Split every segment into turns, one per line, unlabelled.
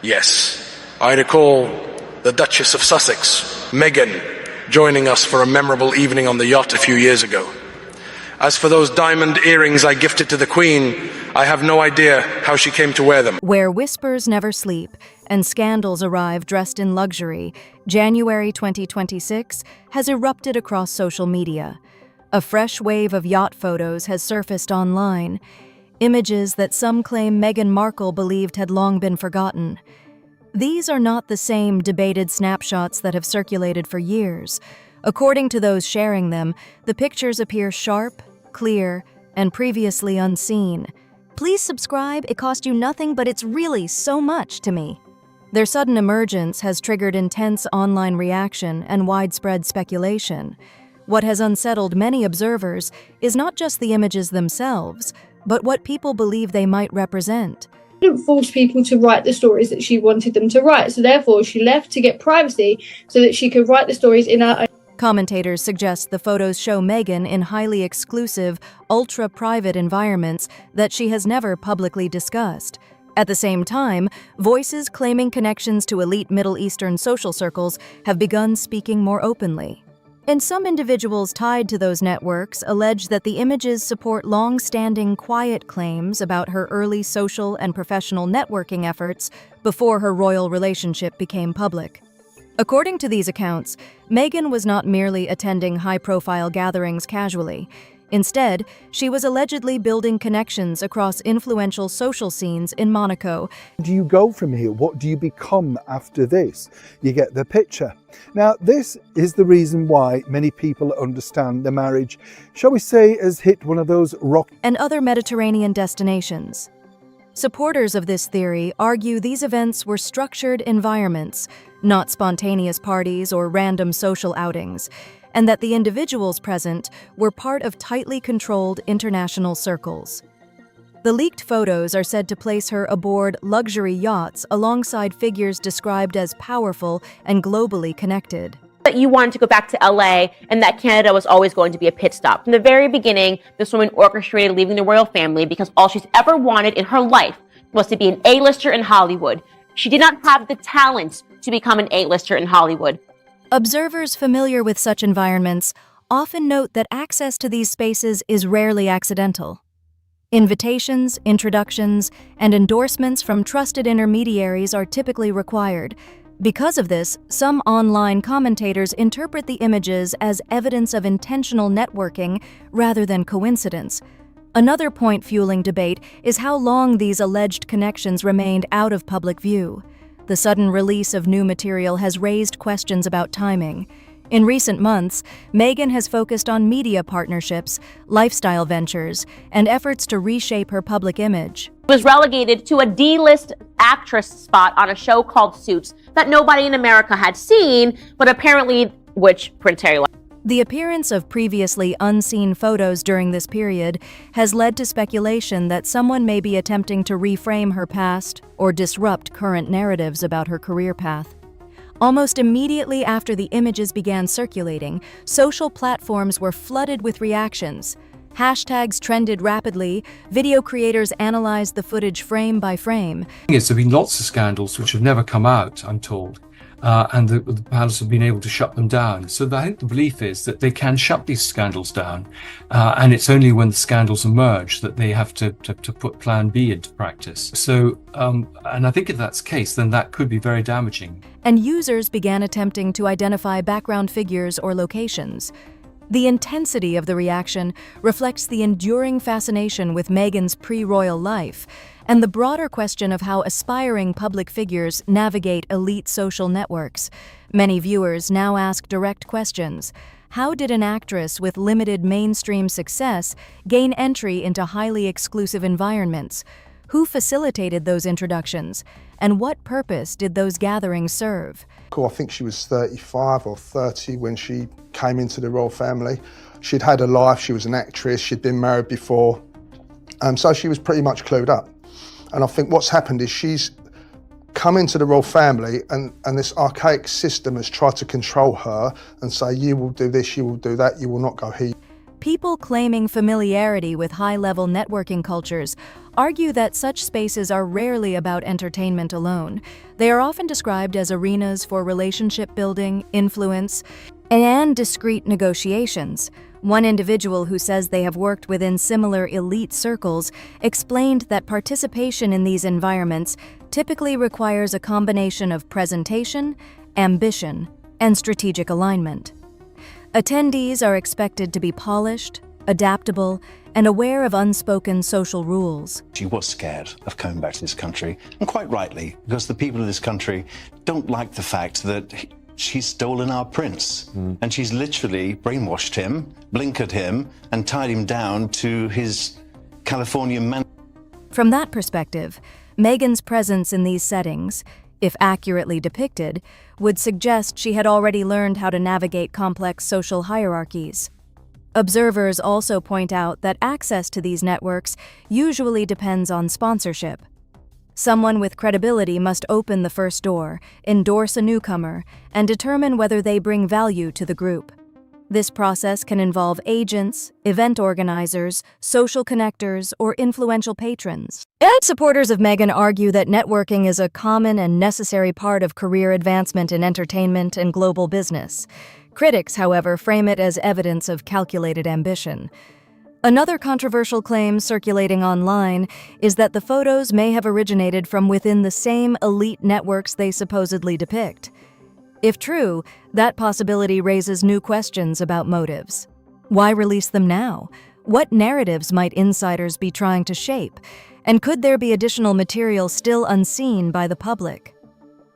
Yes, I recall the Duchess of Sussex, Meghan, joining us for a memorable evening on the yacht a few years ago. As for those diamond earrings I gifted to the Queen, I have no idea how she came to wear them.
Where whispers never sleep and scandals arrive dressed in luxury, January 2026 has erupted across social media. A fresh wave of yacht photos has surfaced online, images that some claim Meghan Markle believed had long been forgotten. These are not the same debated snapshots that have circulated for years. According to those sharing them, the pictures appear sharp, clear, and previously unseen. Please subscribe, it cost you nothing, but it's really so much to me. Their sudden emergence has triggered intense online reaction and widespread speculation. What has unsettled many observers is not just the images themselves, but what people believe they might represent.
She didn't force people to write the stories that she wanted them to write, so therefore she left to get privacy so that she could write the stories in her own.
Commentators suggest the photos show Meghan in highly exclusive, ultra-private environments that she has never publicly discussed. At the same time, voices claiming connections to elite Middle Eastern social circles have begun speaking more openly. And some individuals tied to those networks allege that the images support long-standing quiet claims about her early social and professional networking efforts before her royal relationship became public. According to these accounts, Meghan was not merely attending high-profile gatherings casually. Instead, she was allegedly building connections across influential social scenes in Monaco.
Do you go from here? What do you become after this? You get the picture. Now, this is the reason why many people understand the marriage, shall we say, has hit one of those rock
and other Mediterranean destinations. Supporters of this theory argue these events were structured environments, not spontaneous parties or random social outings, and that the individuals present were part of tightly controlled international circles. The leaked photos are said to place her aboard luxury yachts alongside figures described as powerful and globally connected.
That you wanted to go back to LA and that Canada was always going to be a pit stop. From the very beginning, this woman orchestrated leaving the royal family because all she's ever wanted in her life was to be an A-lister in Hollywood. She did not have the talent to become an A-lister in Hollywood.
Observers familiar with such environments often note that access to these spaces is rarely accidental. Invitations, introductions, and endorsements from trusted intermediaries are typically required. Because of this, some online commentators interpret the images as evidence of intentional networking rather than coincidence. Another point fueling debate is how long these alleged connections remained out of public view. The sudden release of new material has raised questions about timing. In recent months, Meghan has focused on media partnerships, lifestyle ventures, and efforts to reshape her public image.
Was relegated to a D-list actress spot on a show called Suits that nobody in America had seen, but apparently which Prince Harry liked.
The appearance of previously unseen photos during this period has led to speculation that someone may be attempting to reframe her past or disrupt current narratives about her career path. Almost immediately after the images began circulating, social platforms were flooded with reactions. Hashtags trended rapidly, video creators analyzed the footage frame by frame.
There have been lots of scandals which have never come out, I'm told. And the palace have been able to shut them down. So I think the belief is that they can shut these scandals down, and it's only when the scandals emerge that they have to put Plan B into practice. So, and I think if that's the case, then that could be very damaging.
And users began attempting to identify background figures or locations. The intensity of the reaction reflects the enduring fascination with Meghan's pre-royal life, and the broader question of how aspiring public figures navigate elite social networks. Many viewers now ask direct questions. How did an actress with limited mainstream success gain entry into highly exclusive environments? Who facilitated those introductions? And what purpose did those gatherings serve?
I think she was 35 or 30 when she came into the royal family. She'd had a life, she was an actress, she'd been married before, so she was pretty much clued up. And I think what's happened is she's come into the royal family and this archaic system has tried to control her and say, you will do this, you will do that, you will not go here.
People claiming familiarity with high-level networking cultures argue that such spaces are rarely about entertainment alone. They are often described as arenas for relationship building, influence, and discreet negotiations. One individual who says they have worked within similar elite circles explained that participation in these environments typically requires a combination of presentation, ambition, and strategic alignment. Attendees are expected to be polished, adaptable, and aware of unspoken social rules.
She was scared of coming back to this country, and quite rightly, because the people of this country don't like the fact that she's stolen our prince. And she's literally brainwashed him, blinkered him, and tied him down to his Californian man.
From that perspective, Meghan's presence in these settings, if accurately depicted, would suggest she had already learned how to navigate complex social hierarchies. Observers also point out that access to these networks usually depends on sponsorship. Someone with credibility must open the first door, endorse a newcomer, and determine whether they bring value to the group. This process can involve agents, event organizers, social connectors, or influential patrons. And supporters of Meghan argue that networking is a common and necessary part of career advancement in entertainment and global business. Critics, however, frame it as evidence of calculated ambition. Another controversial claim circulating online is that the photos may have originated from within the same elite networks they supposedly depict. If true, that possibility raises new questions about motives. Why release them now? What narratives might insiders be trying to shape? And could there be additional material still unseen by the public?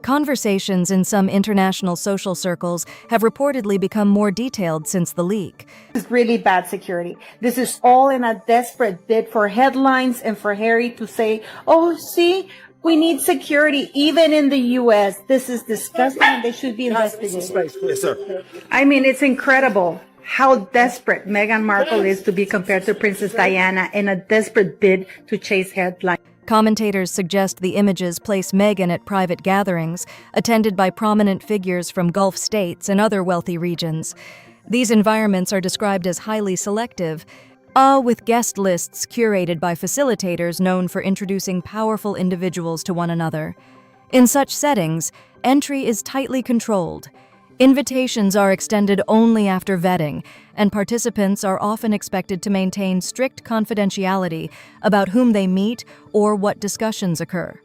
Conversations in some international social circles have reportedly become more detailed since the leak.
This is really bad security. This is all in a desperate bid for headlines and for Harry to say, oh, see, we need security even in the U.S. This is disgusting and they should be investigated.
Yes, sir.
I mean, it's incredible how desperate Meghan Markle is to be compared to Princess Diana in a desperate bid to chase headlines.
Commentators suggest the images place Meghan at private gatherings, attended by prominent figures from Gulf states and other wealthy regions. These environments are described as highly selective, with guest lists curated by facilitators known for introducing powerful individuals to one another. In such settings, entry is tightly controlled. Invitations are extended only after vetting, and participants are often expected to maintain strict confidentiality about whom they meet or what discussions occur.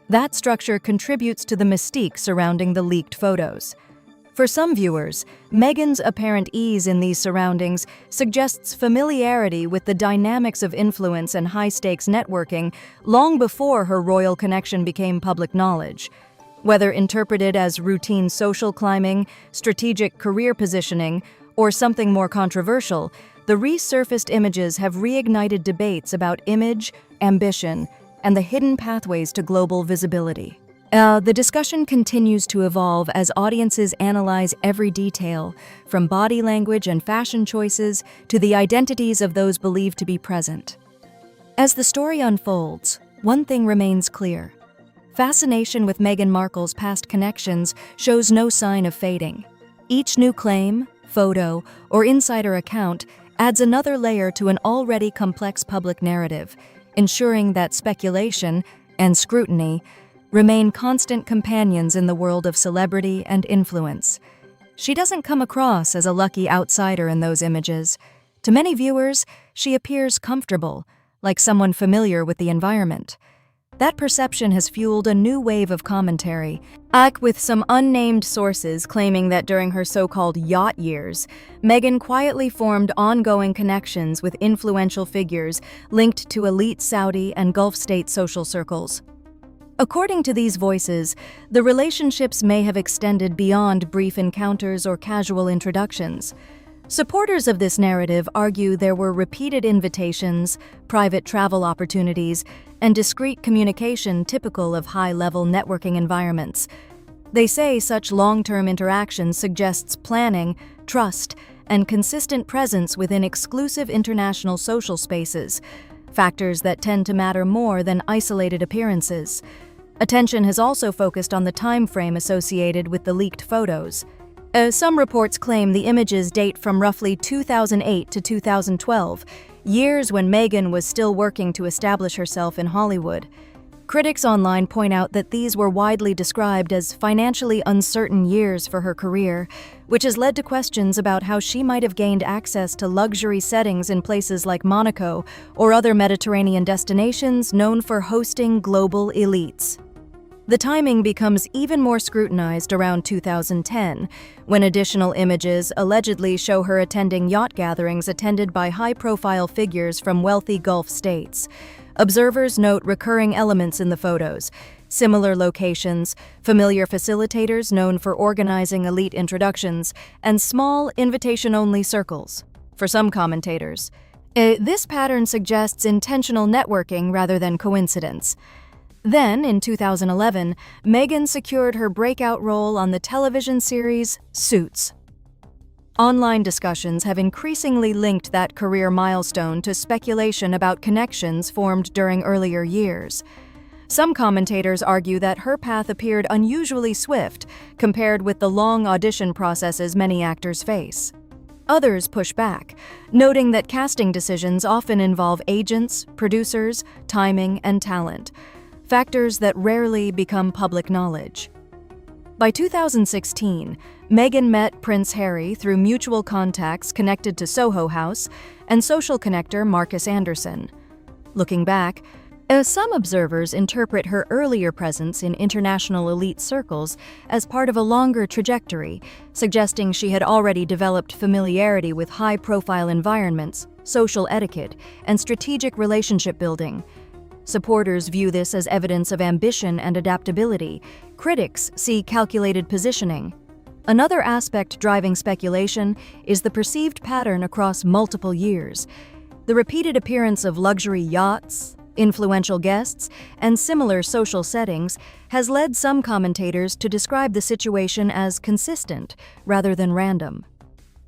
That structure contributes to the mystique surrounding the leaked photos. For some viewers, Meghan's apparent ease in these surroundings suggests familiarity with the dynamics of influence and high-stakes networking long before her royal connection became public knowledge. Whether interpreted as routine social climbing, strategic career positioning, or something more controversial, the resurfaced images have reignited debates about image, ambition, and the hidden pathways to global visibility. The discussion continues to evolve as audiences analyze every detail, from body language and fashion choices to the identities of those believed to be present. As the story unfolds, one thing remains clear. Fascination with Meghan Markle's past connections shows no sign of fading. Each new claim, photo, or insider account adds another layer to an already complex public narrative, ensuring that speculation and scrutiny remain constant companions in the world of celebrity and influence. She doesn't come across as a lucky outsider in those images. To many viewers, she appears comfortable, like someone familiar with the environment. That perception has fueled a new wave of commentary, with some unnamed sources claiming that during her so-called yacht years, Meghan quietly formed ongoing connections with influential figures linked to elite Saudi and Gulf state social circles. According to these voices, the relationships may have extended beyond brief encounters or casual introductions. Supporters of this narrative argue there were repeated invitations, private travel opportunities, and discreet communication typical of high-level networking environments. They say such long-term interaction suggests planning, trust, and consistent presence within exclusive international social spaces, factors that tend to matter more than isolated appearances. Attention has also focused on the time frame associated with the leaked photos. Some reports claim the images date from roughly 2008 to 2012, years when Meghan was still working to establish herself in Hollywood. Critics online point out that these were widely described as financially uncertain years for her career, which has led to questions about how she might have gained access to luxury settings in places like Monaco or other Mediterranean destinations known for hosting global elites. The timing becomes even more scrutinized around 2010, when additional images allegedly show her attending yacht gatherings attended by high-profile figures from wealthy Gulf states. Observers note recurring elements in the photos: similar locations, familiar facilitators known for organizing elite introductions, and small, invitation-only circles. For some commentators, this pattern suggests intentional networking rather than coincidence. Then, in 2011, Meghan secured her breakout role on the television series Suits. Online discussions have increasingly linked that career milestone to speculation about connections formed during earlier years. Some commentators argue that her path appeared unusually swift compared with the long audition processes many actors face. Others push back, noting that casting decisions often involve agents, producers, timing, and talent, factors that rarely become public knowledge. By 2016, Meghan met Prince Harry through mutual contacts connected to Soho House and social connector Marcus Anderson. Looking back, some observers interpret her earlier presence in international elite circles as part of a longer trajectory, suggesting she had already developed familiarity with high-profile environments, social etiquette, and strategic relationship building. Supporters view this as evidence of ambition and adaptability. Critics see calculated positioning. Another aspect driving speculation is the perceived pattern across multiple years. The repeated appearance of luxury yachts, influential guests, and similar social settings has led some commentators to describe the situation as consistent rather than random.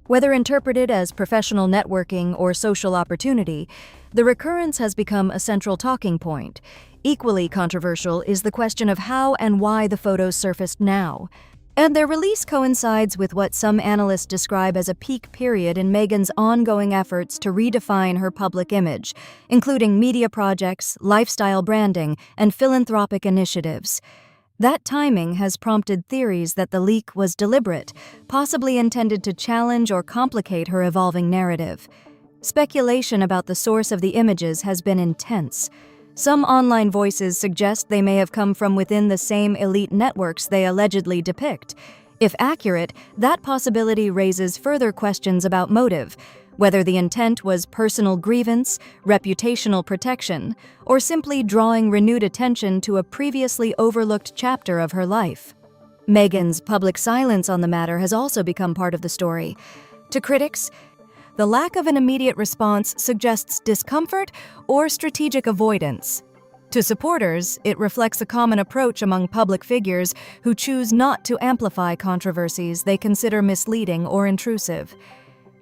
Whether interpreted as professional networking or social opportunity, the recurrence has become a central talking point. Equally controversial is the question of how and why the photos surfaced now. And their release coincides with what some analysts describe as a peak period in Meghan's ongoing efforts to redefine her public image, including media projects, lifestyle branding, and philanthropic initiatives. That timing has prompted theories that the leak was deliberate, possibly intended to challenge or complicate her evolving narrative. Speculation about the source of the images has been intense. Some online voices suggest they may have come from within the same elite networks they allegedly depict. If accurate, that possibility raises further questions about motive, whether the intent was personal grievance, reputational protection, or simply drawing renewed attention to a previously overlooked chapter of her life. Meghan's public silence on the matter has also become part of the story. To critics, the lack of an immediate response suggests discomfort or strategic avoidance. To supporters, it reflects a common approach among public figures who choose not to amplify controversies they consider misleading or intrusive.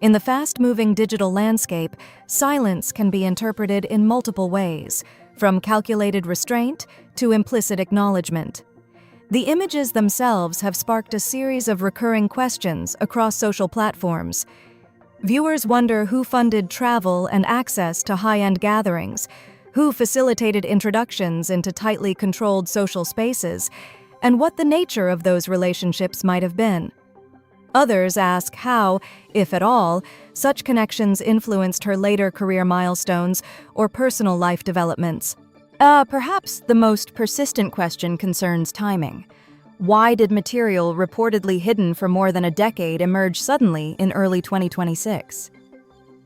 In the fast-moving digital landscape, silence can be interpreted in multiple ways, from calculated restraint to implicit acknowledgement. The images themselves have sparked a series of recurring questions across social platforms. Viewers wonder who funded travel and access to high-end gatherings, who facilitated introductions into tightly controlled social spaces, and what the nature of those relationships might have been. Others ask how, if at all, such connections influenced her later career milestones or personal life developments. Perhaps the most persistent question concerns timing. Why did material reportedly hidden for more than a decade emerge suddenly in early 2026?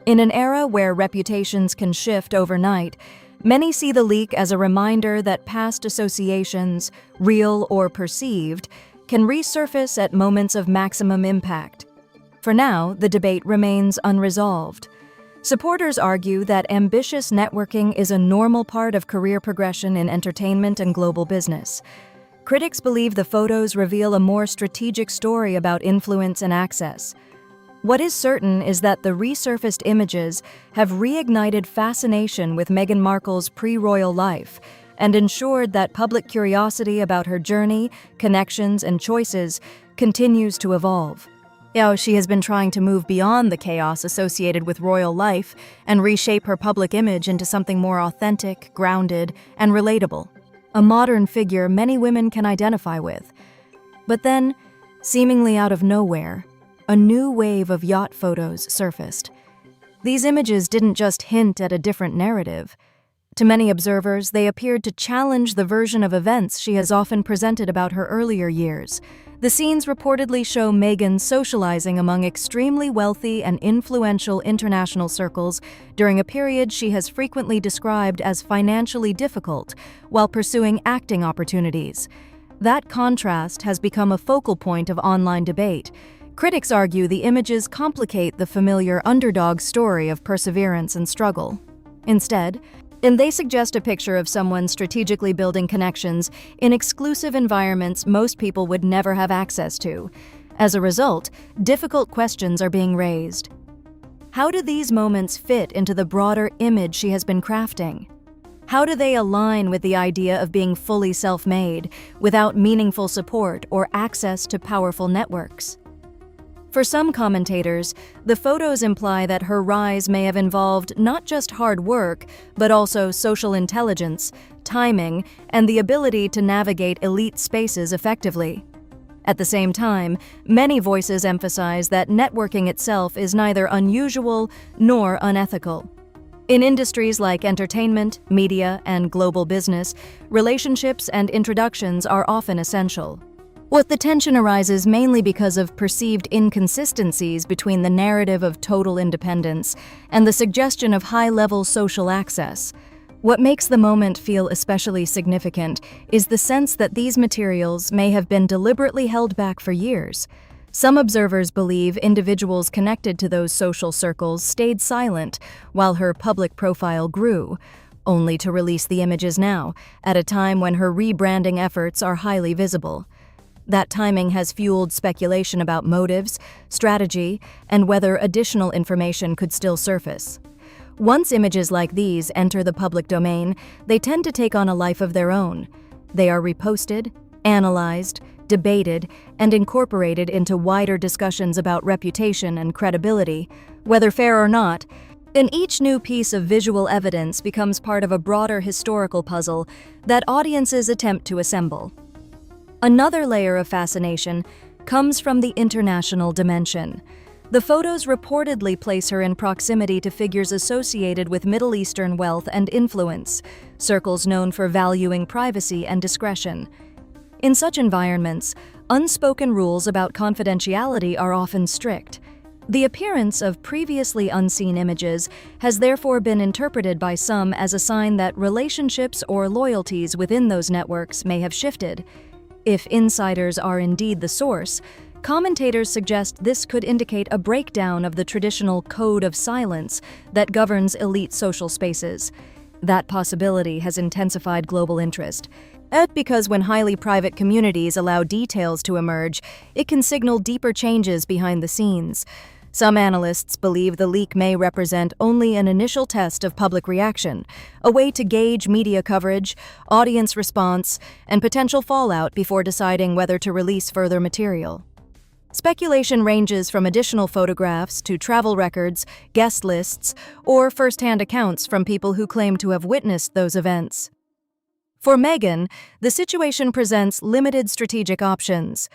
In an era where reputations can shift overnight, many see the leak as a reminder that past associations, real or perceived, can resurface at moments of maximum impact. For now, the debate remains unresolved. Supporters argue that ambitious networking is a normal part of career progression in entertainment and global business. Critics believe the photos reveal a more strategic story about influence and access. What is certain is that the resurfaced images have reignited fascination with Meghan Markle's pre-royal life and ensured that public curiosity about her journey, connections, and choices continues to evolve. She has been trying to move beyond the chaos associated with royal life and reshape her public image into something more authentic, grounded, and relatable. A modern figure many women can identify with. But then, seemingly out of nowhere, a new wave of yacht photos surfaced. These images didn't just hint at a different narrative. To many observers, they appeared to challenge the version of events she has often presented about her earlier years. The scenes reportedly show Meghan socializing among extremely wealthy and influential international circles during a period she has frequently described as financially difficult while pursuing acting opportunities. That contrast has become a focal point of online debate. Critics argue the images complicate the familiar underdog story of perseverance and struggle. Instead, they suggest a picture of someone strategically building connections in exclusive environments most people would never have access to. As a result, difficult questions are being raised. How do these moments fit into the broader image she has been crafting? How do they align with the idea of being fully self-made, without meaningful support or access to powerful networks? For some commentators, the photos imply that her rise may have involved not just hard work, but also social intelligence, timing, and the ability to navigate elite spaces effectively. At the same time, many voices emphasize that networking itself is neither unusual nor unethical. In industries like entertainment, media, and global business, relationships and introductions are often essential. The tension arises mainly because of perceived inconsistencies between the narrative of total independence and the suggestion of high-level social access. What makes the moment feel especially significant is the sense that these materials may have been deliberately held back for years. Some observers believe individuals connected to those social circles stayed silent while her public profile grew, only to release the images now, at a time when her rebranding efforts are highly visible. That timing has fueled speculation about motives, strategy, and whether additional information could still surface. Once images like these enter the public domain, they tend to take on a life of their own. They are reposted, analyzed, debated, and incorporated into wider discussions about reputation and credibility, whether fair or not. And each new piece of visual evidence becomes part of a broader historical puzzle that audiences attempt to assemble. Another layer of fascination comes from the international dimension. The photos reportedly place her in proximity to figures associated with Middle Eastern wealth and influence, circles known for valuing privacy and discretion. In such environments, unspoken rules about confidentiality are often strict. The appearance of previously unseen images has therefore been interpreted by some as a sign that relationships or loyalties within those networks may have shifted. If insiders are indeed the source, commentators suggest this could indicate a breakdown of the traditional code of silence that governs elite social spaces. That possibility has intensified global interest. Because when highly private communities allow details to emerge, it can signal deeper changes behind the scenes. Some analysts believe the leak may represent only an initial test of public reaction, a way to gauge media coverage, audience response, and potential fallout before deciding whether to release further material. Speculation ranges from additional photographs to travel records, guest lists, or first-hand accounts from people who claim to have witnessed those events. For Meghan, the situation presents limited strategic options.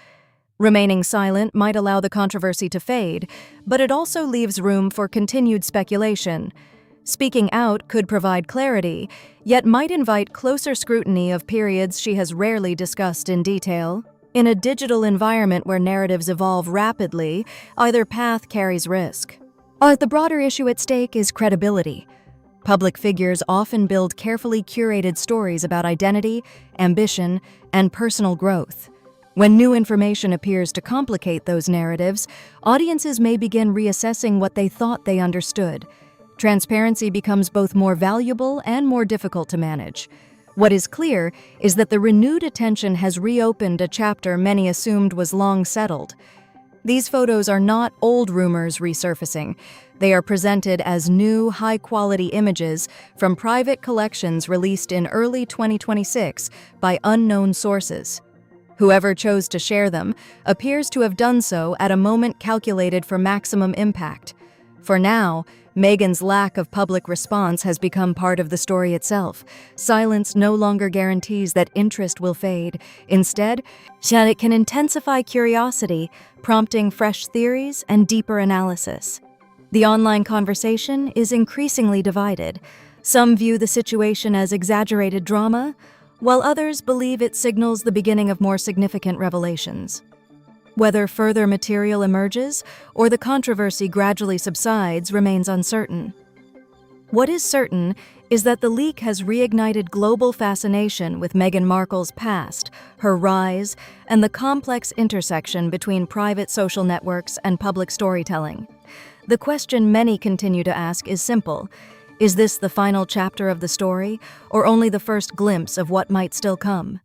Remaining silent might allow the controversy to fade, but it also leaves room for continued speculation. Speaking out could provide clarity, yet might invite closer scrutiny of periods she has rarely discussed in detail. In a digital environment where narratives evolve rapidly, either path carries risk. The broader issue at stake is credibility. Public figures often build carefully curated stories about identity, ambition, and personal growth. When new information appears to complicate those narratives, audiences may begin reassessing what they thought they understood. Transparency becomes both more valuable and more difficult to manage. What is clear is that the renewed attention has reopened a chapter many assumed was long settled. These photos are not old rumors resurfacing. They are presented as new, high-quality images from private collections released in early 2026 by unknown sources. Whoever chose to share them appears to have done so at a moment calculated for maximum impact. For now, Meghan's lack of public response has become part of the story itself. Silence no longer guarantees that interest will fade. Instead, it can intensify curiosity, prompting fresh theories and deeper analysis. The online conversation is increasingly divided. Some view the situation as exaggerated drama, while others believe it signals the beginning of more significant revelations. Whether further material emerges or the controversy gradually subsides remains uncertain. What is certain is that the leak has reignited global fascination with Meghan Markle's past, her rise, and the complex intersection between private social networks and public storytelling. The question many continue to ask is simple: is this the final chapter of the story, or only the first glimpse of what might still come?